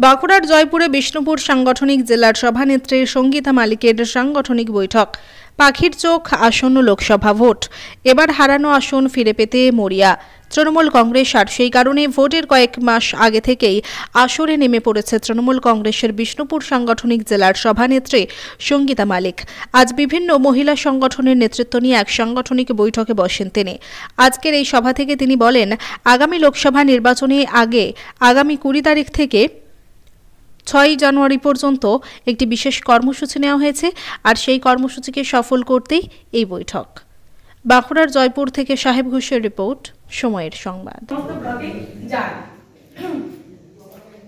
বাঁকুড়ার জয়পুরে বিষ্ণুপুর সাংগঠনিক জেলার সভানেত্রী সঙ্গীতা মালিকের সাংগঠনিক বৈঠক। পাখির চোখ আসন্ন লোকসভা ভোট, এবার হারানো আসন ফিরে পেতে মরিয়া তৃণমূল কংগ্রেস। আর সেই কারণে ভোটের কয়েক মাস আগে থেকেই আসরে নেমে পড়েছে তৃণমূল কংগ্রেসের বিষ্ণুপুর সাংগঠনিক জেলার সভানেত্রী সঙ্গীতা মালিক। আজ বিভিন্ন মহিলা সংগঠনের নেতৃত্ব নিয়ে এক সাংগঠনিক বৈঠকে বসেন তিনি। আজকের এই সভা থেকে তিনি বলেন, আগামী লোকসভা নির্বাচনে আগামী 20 তারিখ থেকে 6 জানুয়ারি পর্যন্ত একটি বিশেষ কর্মসূচি নেওয়া হয়েছে, আর সেই কর্মসূচিকে সফল করতেই এই বৈঠক। বাঁকুড়ার জয়পুর থেকে সাহেব ঘোষের রিপোর্ট, সময়ের সংবাদ।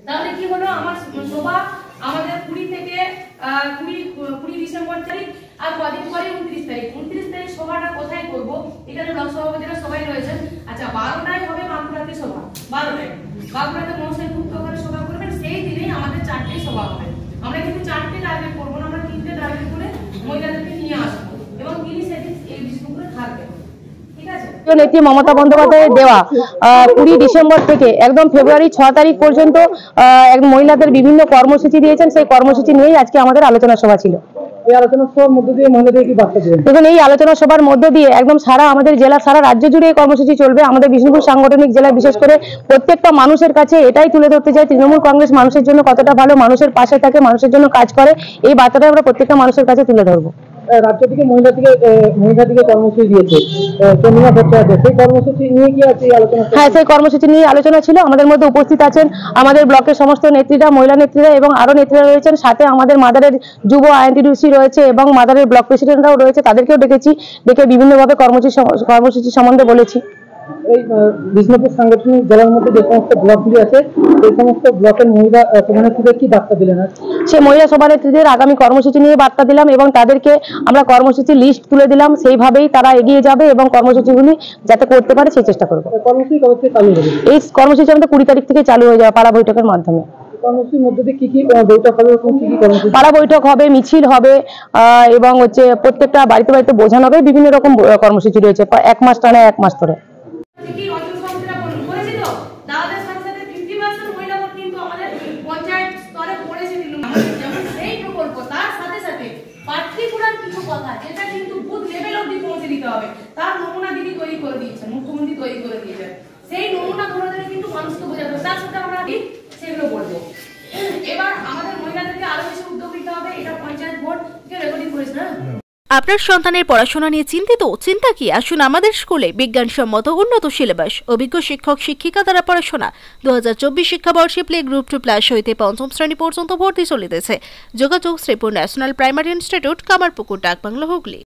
তাহলে কি হলো, আমার সভা আমাদের 20 থেকে 20 ডিসেম্বর তারিখ, আর কদিন পরে 29 তারিখ সভাটা কোথায় করব? এখানে ব্লক সভাপতিরা সবাই রয়েছেন। আচ্ছা, 12টায় হবে বাঁকুড়াতে সভা, 12টায় বাঁকুড়াতে মহাশয় যুক্ত করে সভা করবেন। সেই দিনেই আমাদের 4টে সভা হবে। আমরা কিন্তু 4টে টার্গেট করবো না, আমরা 3টে টার্গেট করে মহিলাদেরকে নিয়ে আসবো এবং তিনি সেদিন এই বিষ্ণুপুরে থাকবেন। নেত্রী মমতা বন্দ্যোপাধ্যায়ের দেওয়া 20 ডিসেম্বর থেকে একদম ফেব্রুয়ারি 6 তারিখ পর্যন্ত মহিলাদের বিভিন্ন কর্মসূচি দিয়েছেন। সেই কর্মসূচি নিয়েই আজকে আমাদের আলোচনা সভা ছিল। এই আলোচনা সভার মধ্যে দিয়ে মহিলাদের কি বার্তা দেবেন? দেখুন, এই আলোচনা সভার মধ্য দিয়ে একদম আমাদের জেলা, সারা রাজ্য জুড়ে এই কর্মসূচি চলবে। আমাদের বিষ্ণুপুর সাংগঠনিক জেলায় বিশেষ করে প্রত্যেকটা মানুষের কাছে এটাই তুলে ধরতে চাই, তৃণমূল কংগ্রেস মানুষের জন্য কতটা ভালো, মানুষের পাশে থাকে, মানুষের জন্য কাজ করে। এই বার্তাটা আমরা প্রত্যেকটা মানুষের কাছে তুলে ধরবো। রাজ্য থেকে মহিলা থেকে কর্মসূচি দিয়েছে, সেই কর্মসূচি নিয়ে কি আছে আলোচনা? হ্যাঁ, সেই কর্মসূচি নিয়ে আলোচনা ছিল। আমাদের মধ্যে উপস্থিত আছেন আমাদের ব্লকের সমস্ত নেত্রীরা, মহিলা নেত্রীরা এবং আরো নেত্রীরা রয়েছেন। সাথে আমাদের মাদারের যুব আইনটিডিসি রয়েছে এবং মাদারের ব্লক প্রেসিডেন্টরাও রয়েছে, তাদেরকেও ডেকে বিভিন্নভাবে কর্মসূচি সম্বন্ধে বলেছি। এই বিষ্ণুপুর সাংগঠনিক জেলার মধ্যে যে সমস্ত ব্লকগুলি আছে, সেই সমস্ত ব্লকের মহিলা সভানেত্রীদের কি বার্তা দিলেন? সেই মহিলা সভানেত্রীদের আগামী কর্মসূচি নিয়ে বার্তা দিলাম এবং তাদেরকে আমরা কর্মসূচি লিস্ট তুলে দিলাম। সেইভাবেই তারা এগিয়ে যাবে এবং কর্মসূচিগুলি যাতে করতে পারে সেই চেষ্টা করবো। কর্মসূচি কবে থেকে চালু হবে? এই কর্মসূচি আমাদের 20 তারিখ থেকে চালু হয়ে যাবে পাড়া বৈঠকের মাধ্যমে। কর্মসূচির মধ্যে দিয়ে কি কি বৈঠক হবে? পাড়া বৈঠক হবে, মিছিল হবে এবং প্রত্যেকটা বাড়িতে বাড়িতে বোঝানো হবে। বিভিন্ন রকম কর্মসূচি রয়েছে, 1 মাস টানা 1 মাস ধরে। তার নমুনা দিদি তৈরি করে দিয়েছেন, মুখ্যমন্ত্রী তৈরি করে দিয়েছেন। সেই নমুনা ধরে কিন্তু মানুষকে বোঝাতে হবে, তার সাথে আমরা সেগুলো বলবো। এবার আমাদের মহিলাদেরকে আরো বেশি উদ্যোগ নিতে হবে। এটা পঞ্চায়েত বোর্ড কে রেকর্ডিং করেছে না? আপনার সন্তানের পড়াশোনা নিয়ে চিন্তিত? চিন্তা কি, আসুন আমাদের স্কুলে। বিজ্ঞানসম্মত উন্নত সিলেবাস, অভিজ্ঞ শিক্ষক শিক্ষিকা দ্বারা পড়াশোনা। 2024 শিক্ষাবর্ষে প্লে গ্রুপ 2+ হইতে 5ম শ্রেণী পর্যন্ত ভর্তি চলিতেছে। যোগাযোগ Sripur national primary institute, Kamarpukur, Dakbangla, Hooghly.